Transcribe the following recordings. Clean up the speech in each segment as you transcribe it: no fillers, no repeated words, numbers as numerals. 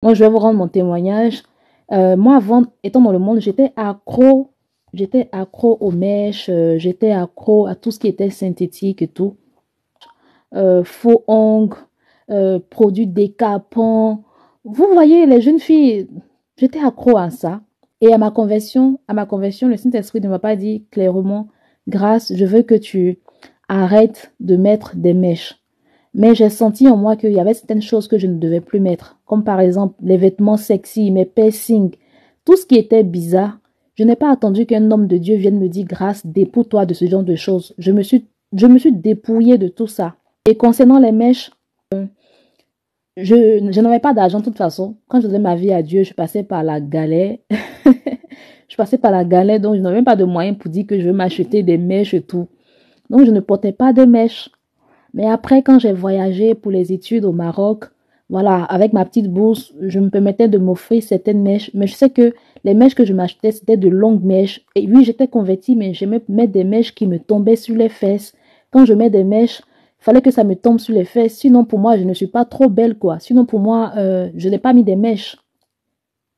Moi, je vais vous rendre mon témoignage. Moi, avant, étant dans le monde, j'étais accro. J'étais accro aux mèches, j'étais accro à tout ce qui était synthétique et tout. Faux ongles, produits décapants. Vous voyez, les jeunes filles, j'étais accro à ça. Et à ma conversion, le Saint-Esprit ne m'a pas dit clairement, Grâce, je veux que tu arrêtes de mettre des mèches. Mais j'ai senti en moi qu'il y avait certaines choses que je ne devais plus mettre, comme par exemple les vêtements sexy, mes piercings, tout ce qui était bizarre. Je n'ai pas attendu qu'un homme de Dieu vienne me dire grâce, dépouille-toi de ce genre de choses. Je me suis dépouillée de tout ça. Et concernant les mèches, je n'avais pas d'argent de toute façon. Quand je donnais ma vie à Dieu, je passais par la galère. Je passais par la galère, donc je n'avais même pas de moyens pour dire que je veux m'acheter des mèches et tout. Donc je ne portais pas de mèches. Mais après, quand j'ai voyagé pour les études au Maroc, voilà, avec ma petite bourse, je me permettais de m'offrir certaines mèches. Mais je sais que les mèches que je m'achetais, c'était de longues mèches. Et oui, j'étais convertie, mais j'aimais mettre des mèches qui me tombaient sur les fesses. Quand je mets des mèches, il fallait que ça me tombe sur les fesses. Sinon, pour moi, je ne suis pas trop belle, quoi. Sinon, pour moi, je n'ai pas mis des mèches.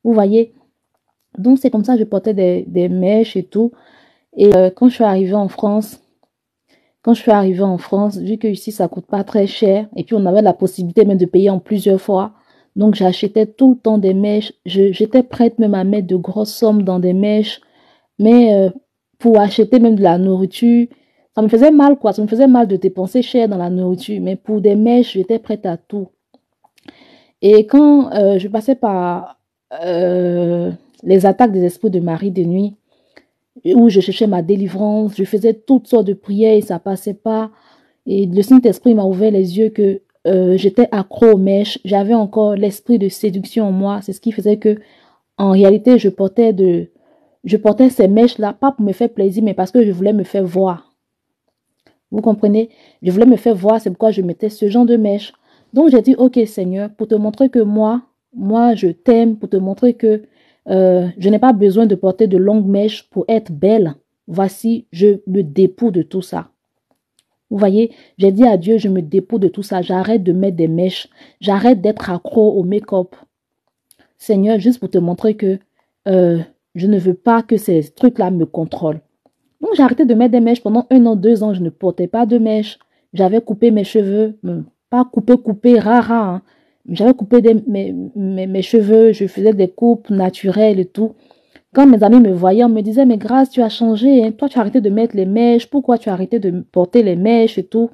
Vous voyez? Donc, c'est comme ça que je portais des mèches et tout. Et quand je suis arrivée en France, vu que ici ça coûte pas très cher, et puis on avait la possibilité même de payer en plusieurs fois, donc j'achetais tout le temps des mèches. J'étais prête même à mettre de grosses sommes dans des mèches, mais pour acheter même de la nourriture, ça me faisait mal quoi, ça me faisait mal de dépenser cher dans la nourriture, mais pour des mèches, j'étais prête à tout. Et quand je passais par euh, les attaques des esprits de Marie de nuit, où je cherchais ma délivrance, je faisais toutes sortes de prières et ça passait pas. Et le Saint-Esprit m'a ouvert les yeux que j'étais accro aux mèches. J'avais encore l'esprit de séduction en moi. C'est ce qui faisait que, en réalité, je portais ces mèches-là, pas pour me faire plaisir, mais parce que je voulais me faire voir. Vous comprenez? Je voulais me faire voir, c'est pourquoi je mettais ce genre de mèches. Donc j'ai dit, ok Seigneur, pour te montrer que moi, je t'aime, pour te montrer que je n'ai pas besoin de porter de longues mèches pour être belle. Voici, je me dépouille de tout ça. Vous voyez, j'ai dit à Dieu, je me dépouille de tout ça. J'arrête de mettre des mèches. J'arrête d'être accro au make-up. Seigneur, juste pour te montrer que euh, je ne veux pas que ces trucs-là me contrôlent. Donc, j'ai arrêté de mettre des mèches. Pendant 1 an, 2 ans, je ne portais pas de mèches. J'avais coupé mes cheveux. Pas coupé, rare, hein. J'avais coupé mes cheveux. Je faisais des coupes naturelles et tout. Quand mes amis me voyaient, on me disait, mais Grâce, tu as changé, hein. Toi, tu as arrêté de mettre les mèches. Pourquoi tu as arrêté de porter les mèches et tout?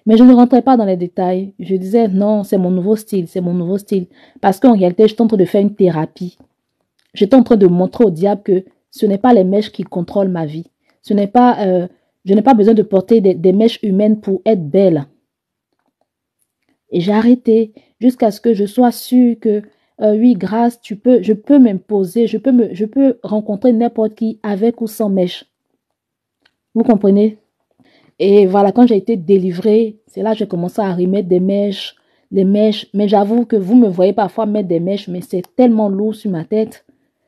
Mais je ne rentrais pas dans les détails. Je disais, non, c'est mon nouveau style, c'est mon nouveau style. Parce qu'en réalité, j'étais en train de faire une thérapie. J'étais en train de montrer au diable que ce n'est pas les mèches qui contrôlent ma vie. Ce n'est pas, je n'ai pas besoin de porter des mèches humaines pour être belle. Et j'ai arrêté jusqu'à ce que je sois sûre que, oui, Grâce, je peux m'imposer, je peux rencontrer n'importe qui avec ou sans mèche. Vous comprenez? Et voilà, quand j'ai été délivrée, c'est là que j'ai commencé à remettre des mèches. Mais j'avoue que vous me voyez parfois mettre des mèches, mais c'est tellement lourd sur ma tête.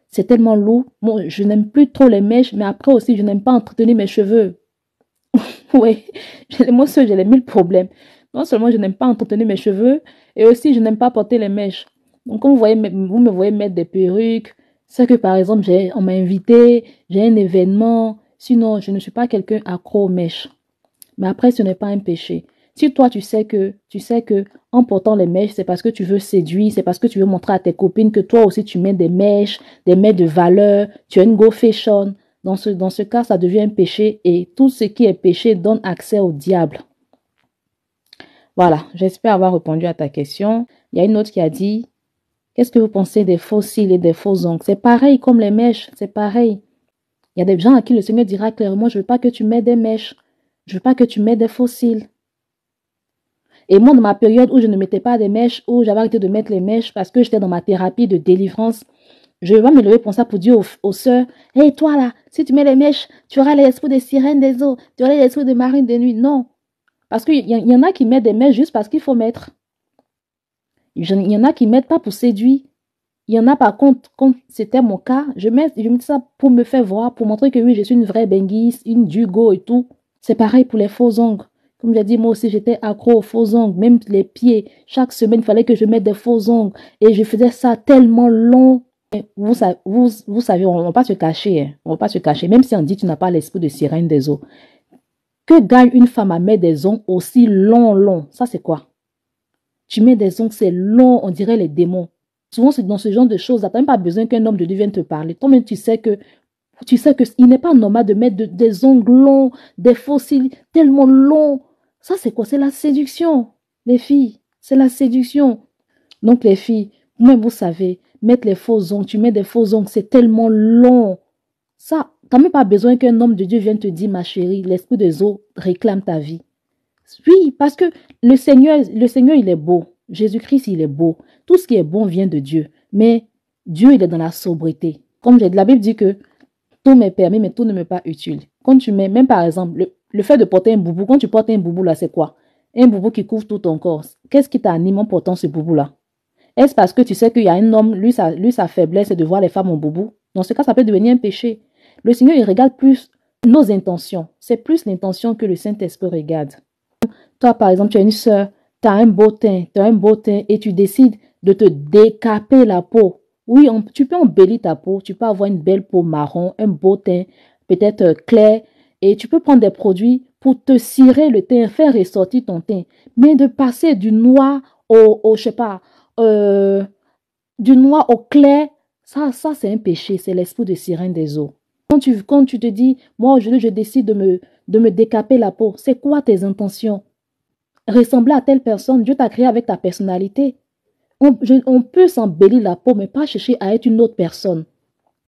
C'est tellement lourd. Bon, je n'aime plus trop les mèches, mais après aussi, je n'aime pas entretenir mes cheveux. Oui, moi aussi, j'ai les mille problèmes. Non seulement je n'aime pas entretenir mes cheveux, et aussi je n'aime pas porter les mèches. Donc, quand vous me voyez mettre des perruques, c'est que par exemple, on m'a invité, j'ai un événement. Sinon, je ne suis pas quelqu'un accro aux mèches. Mais après, ce n'est pas un péché. Si toi, tu sais que en portant les mèches, c'est parce que tu veux séduire, c'est parce que tu veux montrer à tes copines que toi aussi tu mets des mèches de valeur, tu as une go fashion. Dans ce cas, ça devient un péché et tout ce qui est péché donne accès au diable. Voilà, j'espère avoir répondu à ta question. Il y a une autre qui a dit, qu'est-ce que vous pensez des faux cils et des faux ongles? C'est pareil comme les mèches, c'est pareil. Il y a des gens à qui le Seigneur dira clairement, je ne veux pas que tu mets des mèches, je ne veux pas que tu mets des faux cils. Et moi, dans ma période où je ne mettais pas des mèches, où j'avais arrêté de mettre les mèches parce que j'étais dans ma thérapie de délivrance, je vais me lever pour ça pour dire aux sœurs, hey, toi là, si tu mets les mèches, tu auras l'esprit des sirènes des eaux, tu auras l'esprit des marines des nuits. Non. Parce qu'il y en a qui mettent des mèches juste parce qu'il faut mettre. Il y en a qui mettent pas pour séduire. Il y en a par contre, quand c'était mon cas, je mets ça pour me faire voir, pour montrer que oui, je suis une vraie benguise, une dugo et tout. C'est pareil pour les faux ongles. Comme j'ai dit, moi aussi, j'étais accro aux faux ongles, même les pieds. Chaque semaine, il fallait que je mette des faux ongles. Et je faisais ça tellement long. Vous savez, on ne va pas se cacher. Hein. On ne va pas se cacher. Même si on dit que tu n'as pas l'esprit de sirène des eaux. Que gagne une femme à mettre des ongles aussi longs? Ça, c'est quoi? Tu mets des ongles, c'est long, on dirait les démons. Souvent, c'est dans ce genre de choses. Tu n'as même pas besoin qu'un homme de Dieu vienne te parler. Toi-même, tu sais que il n'est pas normal de mettre des ongles longs, des fossiles tellement longs. Ça, c'est quoi? C'est la séduction, les filles. C'est la séduction. Donc, les filles, vous-même, vous savez, mettre les faux ongles, tu mets des faux ongles, c'est tellement long. Ça, tu n'as même pas besoin qu'un homme de Dieu vienne te dire, ma chérie, l'esprit des eaux réclame ta vie. Oui, parce que le Seigneur, il est beau. Jésus-Christ, il est beau. Tout ce qui est bon vient de Dieu. Mais Dieu, il est dans la sobriété. Comme la Bible dit que tout m'est permis, mais tout ne m'est pas utile. Quand tu mets, même par exemple, le fait de porter un boubou, quand tu portes un boubou là, c'est quoi? Un boubou qui couvre tout ton corps. Qu'est-ce qui t'anime en portant ce boubou là? Est-ce parce que tu sais qu'il y a un homme, sa faiblesse, c'est de voir les femmes en boubou? Dans ce cas, ça peut devenir un péché. Le Seigneur, il regarde plus nos intentions. C'est plus l'intention que le Saint-Esprit regarde. Toi, par exemple, tu as une soeur, tu as un beau teint, et tu décides de te décaper la peau. Oui, tu peux embellir ta peau, tu peux avoir une belle peau marron, un beau teint, peut-être clair, et tu peux prendre des produits pour te cirer le teint, faire ressortir ton teint. Mais de passer du noir je sais pas, du noir au clair, ça c'est un péché, c'est l'esprit de sirène des eaux. Quand tu te dis, moi aujourd'hui je décide de me décaper la peau, c'est quoi tes intentions? Ressembler à telle personne, Dieu t'a créé avec ta personnalité. On peut s'embellir la peau, mais pas chercher à être une autre personne.